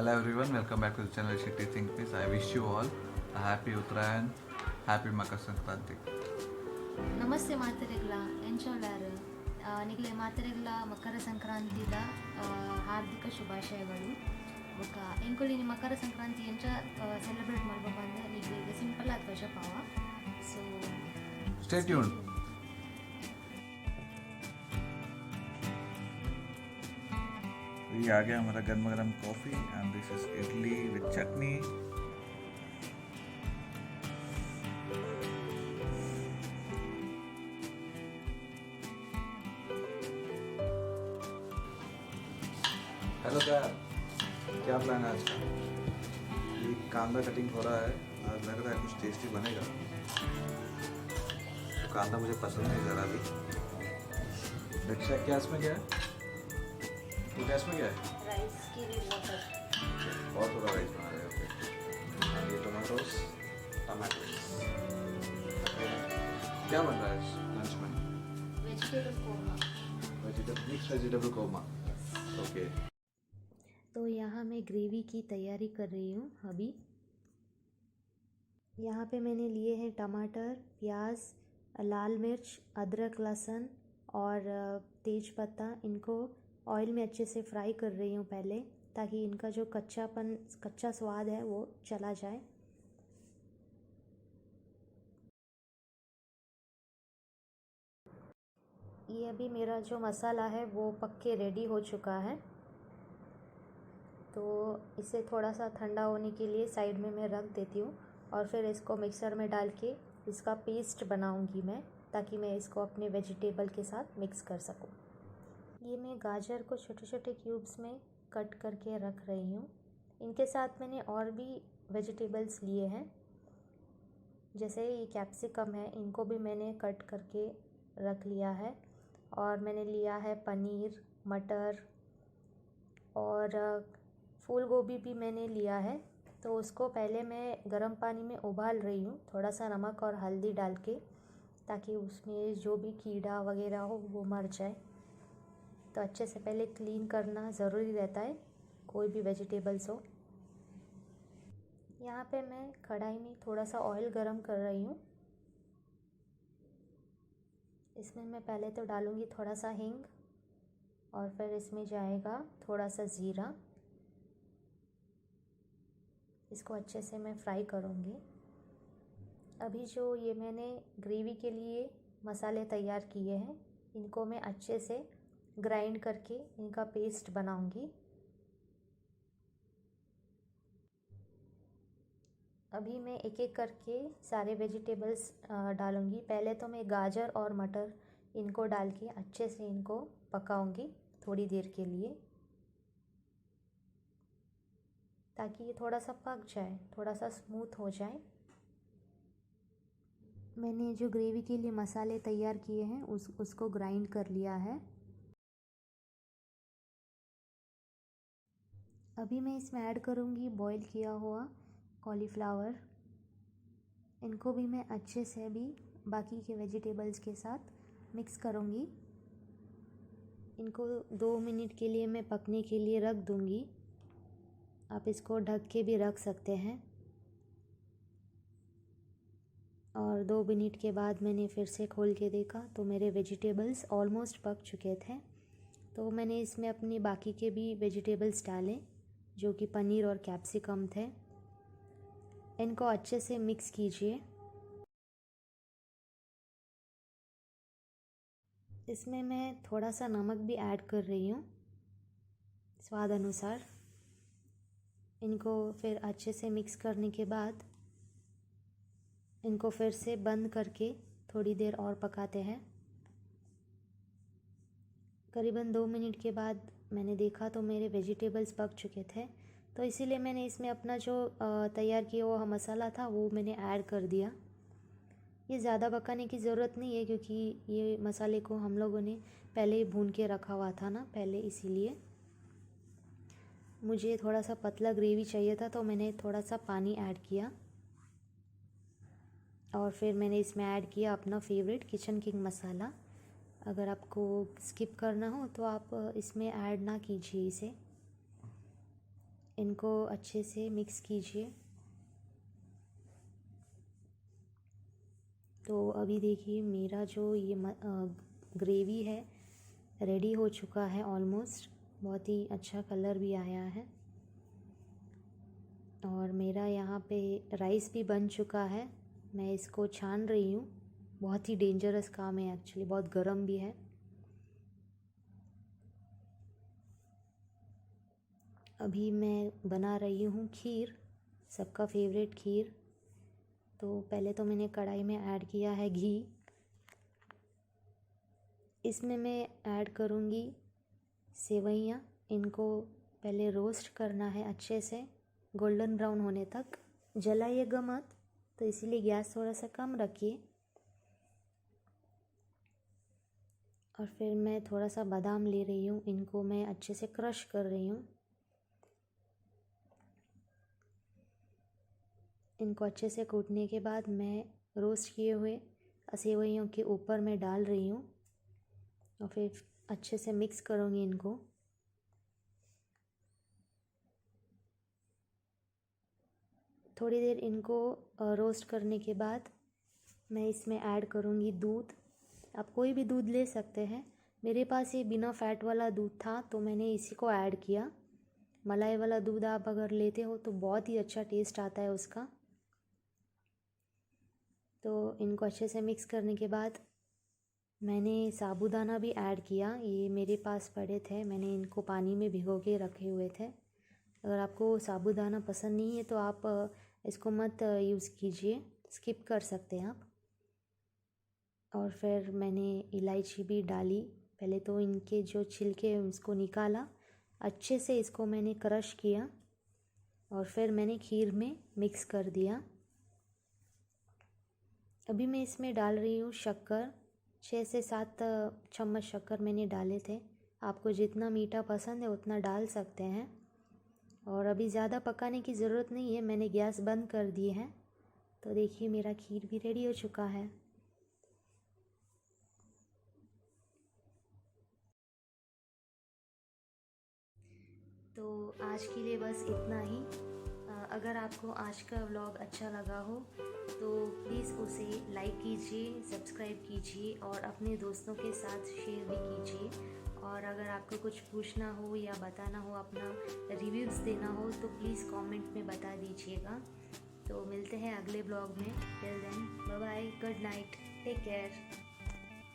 Hello everyone, welcome back to the channel Shitty Think Peace. I wish you all a happy Uttarayan, happy Makar Sankranti. ನಮಸ್ತೆ ಮಾತರಿಗಳ ಎಂಚೋಳಾರು ನಿಗಲೆ ಮಾತರಿಗಳ ಮಕರ ಸಂಕ್ರಾಂತಿದ ಹಾರ್ದಿಕ ಶುಭಾಶಯಗಳು. ఒక ಎಂಕುಲಿ ಮಕರ ಸಂಕ್ರಾಂತಿ ಎಂಚ celebrate ಮಾಡ್ಬೇಕು ಅಂದ್ರೆ ನಿಗಲೆ ಸಿಂಪಲ್ ಆದ ವಶ ಪಾವ. So Stay tuned. ये आ गया हमारा गर्मा गर्म coffee and this is idli with chutney. Hello sir, क्या प्लान है आज का? ये कांदा कटिंग हो रहा है. आज लग रहा है कुछ टेस्टी बनेगा. तो कांदा मुझे पसंद नहीं ज़रा भी. दक्षा क्या इसमें क्या है? तो क्या इसमें क्या है? ರೈಸ್ ಕಿರಿ ವಾಟರ್. और थोड़ा राइस बना रहे हैं. ओके. ये टमाटोस. क्या बन रहा है लंच में? Vegetable korma. Mix vegetable korma. Okay. तो यहाँ मैं ग्रेवी की तैयारी कर रही हूँ अभी. यहाँ पे मैंने लिए हैं टमाटर, प्याज, लाल मिर्च, अदरक, लहसुन और तेज पत्ता. इनको ऑयल में अच्छे से फ्राई कर रही हूँ पहले, ताकि इनका जो कच्चा स्वाद है वो चला जाए. ये अभी मेरा जो मसाला है वो पक के रेडी हो चुका है. तो इसे थोड़ा सा ठंडा होने के लिए साइड में मैं रख देती हूँ और फिर इसको मिक्सर में डाल के इसका पेस्ट बनाऊँगी मैं, ताकि मैं इसको अपने वेजिटेबल के साथ मिक्स कर सकूँ. ये मैं गाजर को छोटे छोटे क्यूब्स में कट करके रख रही हूँ. इनके साथ मैंने और भी वेजिटेबल्स लिए हैं, जैसे ये कैप्सिकम है, इनको भी मैंने कट करके रख लिया है. और मैंने लिया है पनीर, मटर और फूल गोभी भी मैंने लिया है. तो उसको पहले मैं गर्म पानी में उबाल रही हूँ, थोड़ा सा नमक और हल्दी डाल के, ताकि उसमें जो भी कीड़ा वगैरह हो वो मर जाए. तो अच्छे से पहले क्लीन करना ज़रूरी रहता है कोई भी वेजिटेबल्स हो. यहाँ पे मैं कढ़ाई में थोड़ा सा ऑयल गरम कर रही हूँ. इसमें मैं पहले तो डालूँगी थोड़ा सा हींग और फिर इसमें जाएगा थोड़ा सा ज़ीरा. इसको अच्छे से मैं फ्राई करूँगी. अभी जो ये मैंने ग्रेवी के लिए मसाले तैयार किए हैं, इनको मैं अच्छे से ग्राइंड करके इनका पेस्ट बनाऊँगी. अभी मैं एक एक करके सारे वेजिटेबल्स डालूँगी. पहले तो मैं गाजर और मटर इनको डाल के अच्छे से इनको पकाऊँगी थोड़ी देर के लिए, ताकि ये थोड़ा सा पक जाए, थोड़ा सा स्मूथ हो जाए. मैंने जो ग्रेवी के लिए मसाले तैयार किए हैं उसको ग्राइंड कर लिया है. अभी मैं इसमें ऐड करूँगी बॉईल किया हुआ कॉलीफ्लावर. इनको भी मैं अच्छे से भी बाकी के वेजिटेबल्स के साथ मिक्स करूँगी. इनको 2 मिनट के लिए मैं पकने के लिए रख दूँगी. आप इसको ढक के भी रख सकते हैं. और 2 मिनट के बाद मैंने फिर से खोल के देखा तो मेरे वेजिटेबल्स ऑलमोस्ट पक चुके थे. तो मैंने इसमें अपनी बाकी के भी वेजिटेबल्स डाले, जो कि पनीर और कैप्सिकम थे. इनको अच्छे से मिक्स कीजिए. इसमें मैं थोड़ा सा नमक भी ऐड कर रही हूँ स्वाद अनुसार. इनको फिर अच्छे से मिक्स करने के बाद इनको फिर से बंद करके थोड़ी देर और पकाते हैं. करीबन 2 मिनट के बाद मैंने देखा तो मेरे वेजिटेबल्स पक चुके थे. तो इसीलिए मैंने इसमें अपना जो तैयार किया हुआ मसाला था वो मैंने ऐड कर दिया. ये ज़्यादा पकाने की ज़रूरत नहीं है, क्योंकि ये मसाले को हम लोगों ने पहले ही भून के रखा हुआ था ना पहले, इसीलिए. मुझे थोड़ा सा पतला ग्रेवी चाहिए था तो मैंने थोड़ा सा पानी ऐड किया. और फिर मैंने इसमें ऐड किया अपना फेवरेट किचन किंग मसाला. अगर आपको स्किप करना हो तो आप इसमें ऐड ना कीजिए इसे. इनको अच्छे से मिक्स कीजिए। तो अभी देखिए मेरा जो ये ग्रेवी है रेडी हो चुका है ऑलमोस्ट। बहुत ही अच्छा कलर भी आया है और मेरा यहाँ पे राइस भी बन चुका है। मैं इसको छान रही हूँ। बहुत ही डेंजरस काम है एक्चुअली, बहुत गर्म भी है। अभी मैं बना रही हूँ खीर, सबका फेवरेट खीर। तो पहले तो मैंने कढ़ाई में ऐड किया है घी। इसमें मैं ऐड करूँगी सेवइयाँ। इनको पहले रोस्ट करना है अच्छे से गोल्डन ब्राउन होने तक। जलाइएगा मत, तो इसीलिए गैस थोड़ा सा कम रखिए। और फिर मैं थोड़ा सा बादाम ले रही हूँ, इनको मैं अच्छे से क्रश कर रही हूँ। इनको अच्छे से कूटने के बाद मैं रोस्ट किए हुए सेवइयों के ऊपर मैं डाल रही हूँ और फिर अच्छे से मिक्स करूँगी इनको। थोड़ी देर इनको रोस्ट करने के बाद मैं इसमें ऐड करूँगी दूध। आप कोई भी दूध ले सकते हैं। मेरे पास ये बिना फैट वाला दूध था तो मैंने इसी को ऐड किया। मलाई वाला दूध आप अगर लेते हो तो बहुत ही अच्छा टेस्ट आता है उसका। तो इनको अच्छे से मिक्स करने के बाद मैंने साबूदाना भी ऐड किया। ये मेरे पास पड़े थे, मैंने इनको पानी में भिगो के रखे हुए थे। अगर आपको साबूदाना पसंद नहीं है तो आप इसको मत यूज़ कीजिए, स्किप कर सकते हैं आप। और फिर मैंने इलायची भी डाली। पहले तो इनके जो छिलके हैं उसको निकाला, अच्छे से इसको मैंने क्रश किया और फिर मैंने खीर में मिक्स कर दिया। अभी मैं इसमें डाल रही हूँ शक्कर। 6 से 7 चम्मच शक्कर मैंने डाले थे। आपको जितना मीठा पसंद है उतना डाल सकते हैं। और अभी ज़्यादा पकाने की ज़रूरत नहीं है, मैंने गैस बंद कर दी है। तो देखिए मेरा खीर भी रेडी हो चुका है। तो आज के लिए बस इतना ही। अगर आपको आज का व्लॉग अच्छा लगा हो तो प्लीज़ उसे लाइक कीजिए, सब्सक्राइब कीजिए और अपने दोस्तों के साथ शेयर भी कीजिए। और अगर आपको कुछ पूछना हो या बताना हो, अपना रिव्यूज़ देना हो तो प्लीज़ कमेंट में बता दीजिएगा। तो मिलते हैं अगले ब्लॉग में। Till then bye bye, good night, take care.